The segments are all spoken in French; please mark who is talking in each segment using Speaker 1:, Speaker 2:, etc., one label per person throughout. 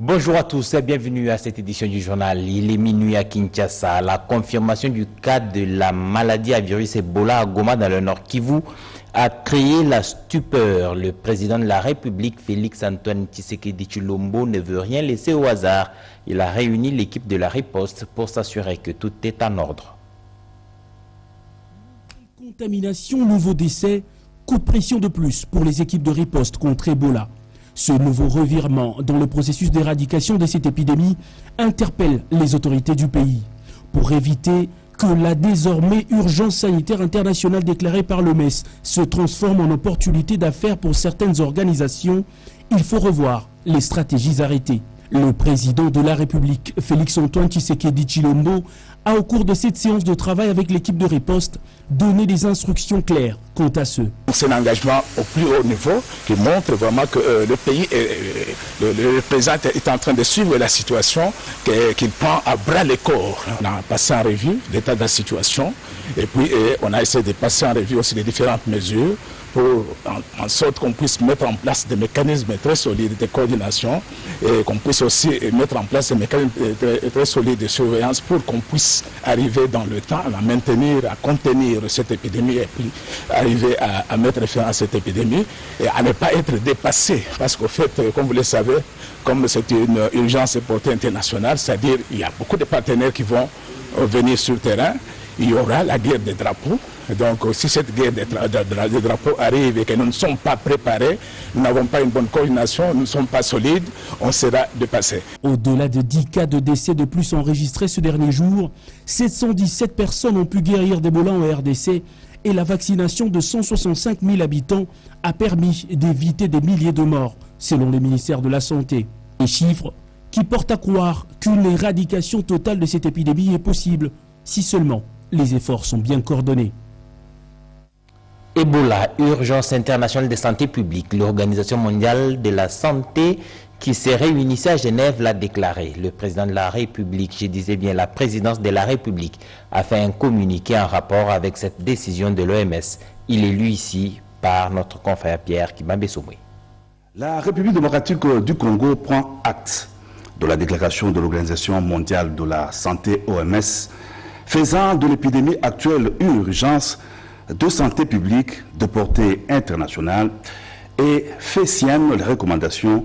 Speaker 1: Bonjour à tous et bienvenue à cette édition du journal. Il est minuit à Kinshasa. La confirmation du cas de la maladie à virus Ebola à Goma dans le Nord Kivu a créé la stupeur. Le président de la République, Félix-Antoine Tshisekedi Tshilombo, ne veut rien laisser au hasard. Il a réuni l'équipe de la riposte pour s'assurer que tout est en ordre.
Speaker 2: Contamination, nouveau décès, coup de pression de plus pour les équipes de riposte contre Ebola. Ce nouveau revirement dans le processus d'éradication de cette épidémie interpelle les autorités du pays. Pour éviter que la désormais urgence sanitaire internationale déclarée par l'OMS se transforme en opportunité d'affaires pour certaines organisations, il faut revoir les stratégies arrêtées. Le président de la République, Félix-Antoine Tshisekedi Tshilombo, a au cours de cette séance de travail avec l'équipe de riposte donné des instructions claires quant à ce.
Speaker 3: C'est un engagement au plus haut niveau qui montre vraiment que le pays, le président est en train de suivre la situation, qu'il prend à bras le corps. On a passé en revue l'état de la situation et puis on a essayé de passer en revue aussi les différentes mesures pour en sorte qu'on puisse mettre en place des mécanismes très solides de coordination et qu'on puisse aussi mettre en place des mécanismes très solides de surveillance pour qu'on puisse arriver dans le temps à maintenir, à contenir cette épidémie et puis arriver à mettre fin à cette épidémie et à ne pas être dépassé. Parce qu'au fait, comme vous le savez, comme c'est une urgence de portée internationale, c'est-à-dire qu'il y a beaucoup de partenaires qui vont venir sur le terrain, il y aura la guerre des drapeaux. Donc si cette guerre des drapeaux arrive et que nous ne sommes pas préparés, nous n'avons pas une bonne coordination, nous ne sommes pas solides, on sera dépassé.
Speaker 2: Au-delà de 10 cas de décès de plus enregistrés ce dernier jour, 717 personnes ont pu guérir d'Ebola en RDC et la vaccination de 165 000 habitants a permis d'éviter des milliers de morts, selon le ministère de la Santé. Des chiffres qui portent à croire qu'une éradication totale de cette épidémie est possible, si seulement les efforts sont bien coordonnés.
Speaker 1: Ebola, urgence internationale de santé publique. L'Organisation mondiale de la santé qui s'est réunissait à Genève l'a déclaré. Le président de la République, je disais bien la présidence de la République, a fait un communiqué en rapport avec cette décision de l'OMS. Il est lu ici par notre confrère Pierre Kibambe-Somwe.
Speaker 4: La République démocratique du Congo prend acte de la déclaration de l'Organisation mondiale de la santé OMS faisant de l'épidémie actuelle une urgence de santé publique de portée internationale et fait sienne les recommandations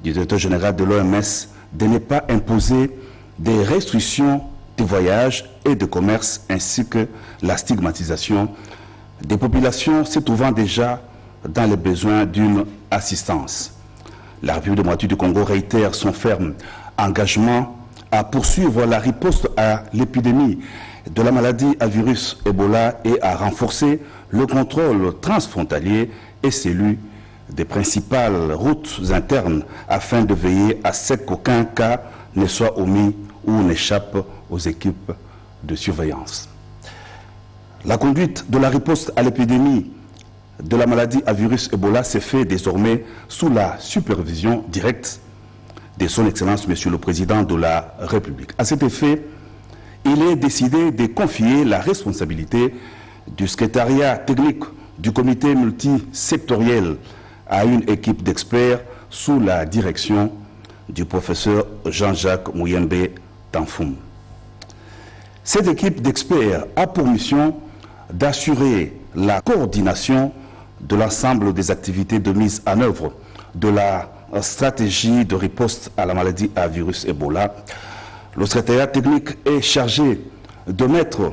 Speaker 4: du directeur général de l'OMS de ne pas imposer des restrictions de voyage et de commerce ainsi que la stigmatisation des populations se trouvant déjà dans les besoins d'une assistance. La République démocratique du Congo réitère son ferme engagement à poursuivre la riposte à l'épidémie de la maladie à virus Ebola et à renforcer le contrôle transfrontalier et celui des principales routes internes afin de veiller à ce qu'aucun cas ne soit omis ou n'échappe aux équipes de surveillance. La conduite de la riposte à l'épidémie de la maladie à virus Ebola se fait désormais sous la supervision directe de son Excellence, Monsieur le Président de la République. À cet effet, il est décidé de confier la responsabilité du secrétariat technique du comité multisectoriel à une équipe d'experts sous la direction du professeur Jean-Jacques Mouyembe Tanfoum. Cette équipe d'experts a pour mission d'assurer la coordination de l'ensemble des activités de mise en œuvre de la stratégie de riposte à la maladie à virus Ebola. Le secrétariat technique est chargé de mettre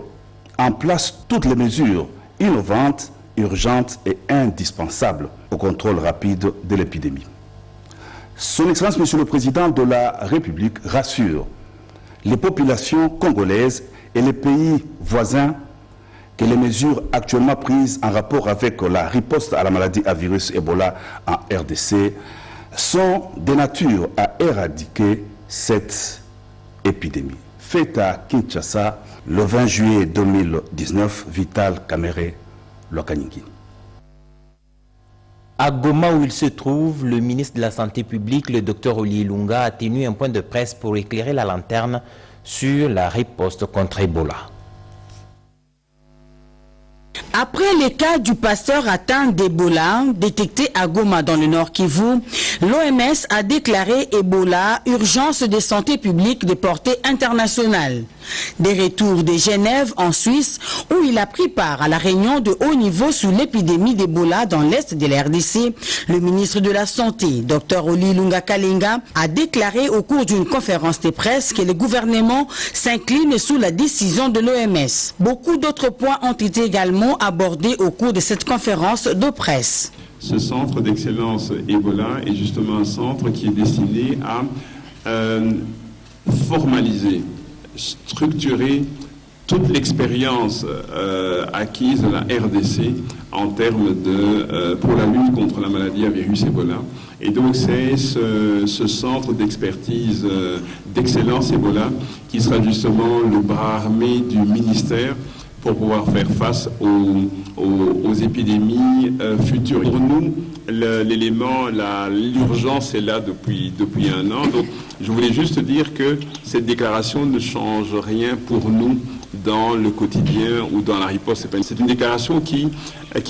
Speaker 4: en place toutes les mesures innovantes, urgentes et indispensables au contrôle rapide de l'épidémie. Son Excellence, Monsieur le Président de la République, rassure les populations congolaises et les pays voisins que les mesures actuellement prises en rapport avec la riposte à la maladie à virus Ebola en RDC sont de nature à éradiquer cette épidémie. Fait à Kinshasa le 20 juillet 2019, Vital Kamere Lokanyingi.
Speaker 1: À Goma où il se trouve, le ministre de la Santé publique, le Dr Olivier Lunga, a tenu un point de presse pour éclairer la lanterne sur la riposte contre Ebola.
Speaker 5: Après les cas du pasteur atteint d'Ebola détecté à Goma dans le Nord Kivu, l'OMS a déclaré Ebola urgence de santé publique de portée internationale. Des retours de Genève en Suisse où il a pris part à la réunion de haut niveau sur l'épidémie d'Ebola dans l'est de la RDC, le ministre de la Santé, Dr Oli Lunga Kalenga, a déclaré au cours d'une conférence de presse que le gouvernement s'incline sous la décision de l'OMS. Beaucoup d'autres points ont été également abordés au cours de cette conférence de presse.
Speaker 6: Ce centre d'excellence Ebola est justement un centre qui est destiné à formaliser, structurer toute l'expérience acquise à la RDC en termes de pour la lutte contre la maladie à virus Ebola. Et donc c'est ce centre d'expertise d'excellence Ebola qui sera justement le bras armé du ministère pour pouvoir faire face aux épidémies futures. Pour nous, l'urgence est là depuis un an. Donc, je voulais juste dire que cette déclaration ne change rien pour nous dans le quotidien ou dans la riposte. C'est une déclaration qui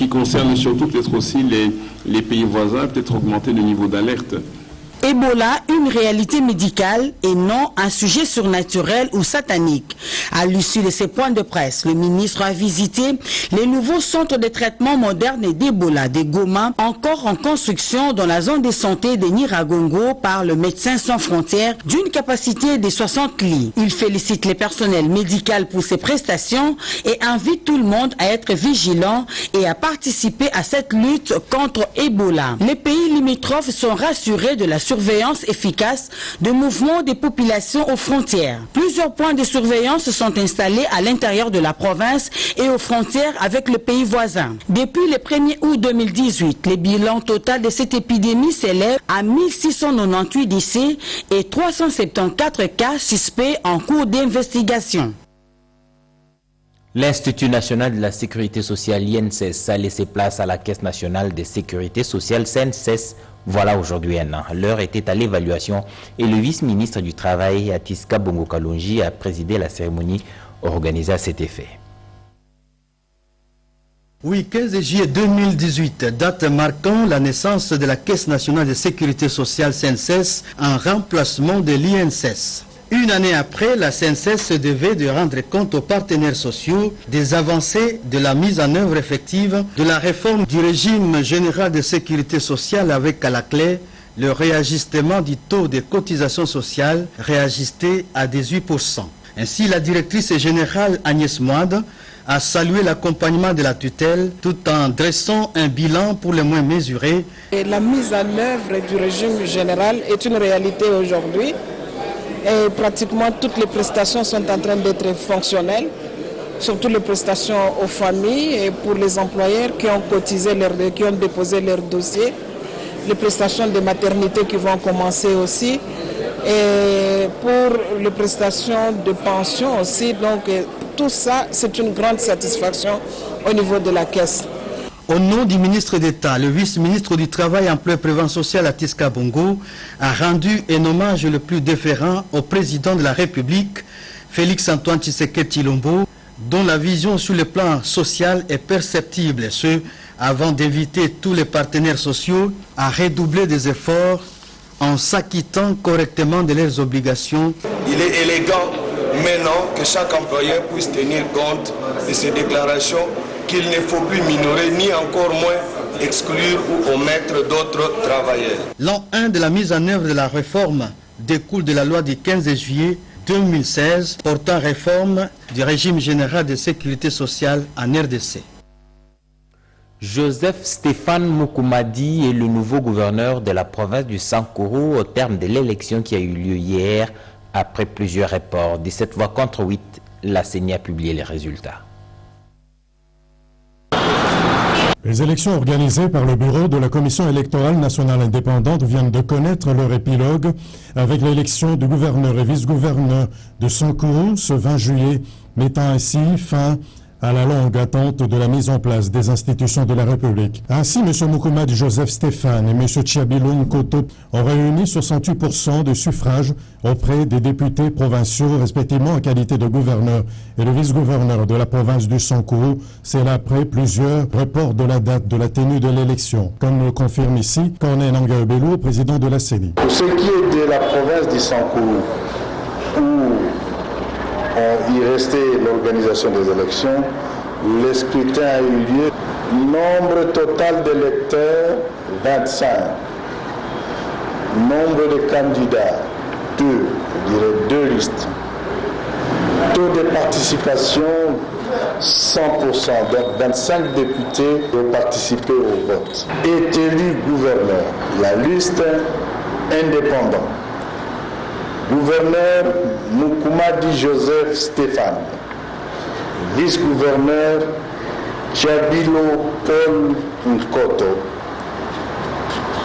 Speaker 6: concerne surtout peut-être aussi les pays voisins, peut-être augmenter le niveau d'alerte.
Speaker 5: Ebola, une réalité médicale et non un sujet surnaturel ou satanique. À l'issue de ces points de presse, le ministre a visité les nouveaux centres de traitement moderne d'Ebola de Goma, encore en construction dans la zone de santé de Nyiragongo par le Médecins sans frontières, d'une capacité de 60 lits. Il félicite les personnels médicaux pour ces prestations et invite tout le monde à être vigilant et à participer à cette lutte contre Ebola. Les pays limitrophes sont rassurés de la surveillance efficace de mouvements des populations aux frontières. Plusieurs points de surveillance sont installés à l'intérieur de la province et aux frontières avec le pays voisin. Depuis le 1er août 2018, le bilan total de cette épidémie s'élève à 1698 décès et 374 cas suspects en cours d'investigation.
Speaker 1: L'Institut national de la sécurité sociale, INSS, a laissé place à la Caisse nationale de sécurité sociale, CNSS. Voilà aujourd'hui un an. L'heure était à l'évaluation et le vice-ministre du Travail, Atiska Bongo Kalonji, a présidé la cérémonie organisée à cet effet.
Speaker 7: Oui, 15 juillet 2018, date marquant la naissance de la Caisse nationale de sécurité sociale, CNSS, en remplacement de l'INSS. Une année après, la CNSS se devait de rendre compte aux partenaires sociaux des avancées de la mise en œuvre effective de la réforme du régime général de sécurité sociale avec à la clé le réajustement du taux de cotisation sociale réajusté à 18%. Ainsi, la directrice générale Agnès Moide a salué l'accompagnement de la tutelle tout en dressant un bilan pour les moins mesurés.
Speaker 8: Et la mise en œuvre du régime général est une réalité aujourd'hui. Et pratiquement toutes les prestations sont en train d'être fonctionnelles, surtout les prestations aux familles et pour les employeurs qui ont cotisé, qui ont déposé leurs dossiers, les prestations de maternité qui vont commencer aussi, et pour les prestations de pension aussi. Donc tout ça, c'est une grande satisfaction au niveau de la Caisse.
Speaker 7: Au nom du ministre d'État, le vice-ministre du Travail, Emploi et Prévention sociale, Atiska Bongo, a rendu un hommage le plus déférent au président de la République, Félix-Antoine Tshisekedi Tshilombo, dont la vision sur le plan social est perceptible, ce avant d'inviter tous les partenaires sociaux à redoubler des efforts en s'acquittant correctement de leurs obligations.
Speaker 9: Il est élégant maintenant que chaque employeur puisse tenir compte de ces déclarations qu'il ne faut plus minorer ni encore moins exclure ou omettre d'autres travailleurs.
Speaker 7: L'an 1 de la mise en œuvre de la réforme découle de la loi du 15 juillet 2016 portant réforme du régime général de sécurité sociale en RDC.
Speaker 1: Joseph Stéphane Mukumadi est le nouveau gouverneur de la province du Sankuru au terme de l'élection qui a eu lieu hier après plusieurs reports. 17 voix contre 8, la CENI a publié les résultats.
Speaker 10: Les élections organisées par le bureau de la Commission électorale nationale indépendante viennent de connaître leur épilogue avec l'élection du gouverneur et vice-gouverneur de Sankuru ce 20 juillet, mettant ainsi fin à la longue attente de la mise en place des institutions de la République. Ainsi, M. Moukoumad Joseph Stéphane et M. Tchiabilou Nkoto ont réuni 68% de suffrages auprès des députés provinciaux, respectivement en qualité de gouverneur et de vice-gouverneur de la province du Sankourou. C'est là après plusieurs reports de la date de la tenue de l'élection, comme le confirme ici Corneille Nangaebelou, président de la CENI.
Speaker 11: Pour ce qui est de la province du Sankourou, où il restait l'organisation des élections, le scrutin a eu lieu. Nombre total d'électeurs, 25. Nombre de candidats, 2, je dirais 2 listes. Taux de participation, 100%, donc 25 députés ont participé au vote. Est élu gouverneur, la liste indépendante. Gouverneur Moukoumadi Joseph Stéphane. Vice-gouverneur Tchiabilo Paul Nkoto,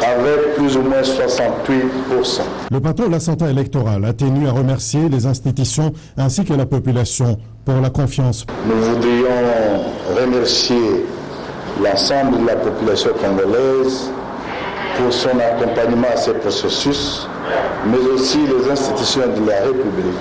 Speaker 11: avec plus ou moins 68%.
Speaker 10: Le patron de la santé électorale a tenu à remercier les institutions ainsi que la population pour la confiance.
Speaker 11: Nous voudrions remercier l'ensemble de la population congolaise pour son accompagnement à ces processus, mais aussi les institutions de la République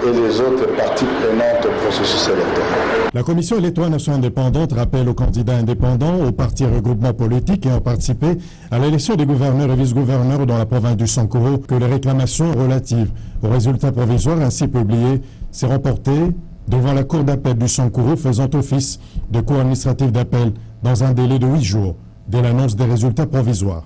Speaker 11: et les autres parties prenantes au processus électoral.
Speaker 10: La Commission électorale nationale indépendante rappelle aux candidats indépendants, aux partis et regroupements politiques qui ont participé à l'élection des gouverneurs et vice-gouverneurs dans la province du Sankourou que les réclamations relatives aux résultats provisoires ainsi publiés seront portées devant la Cour d'appel du Sankourou faisant office de cour administrative d'appel dans un délai de 8 jours dès l'annonce des résultats provisoires.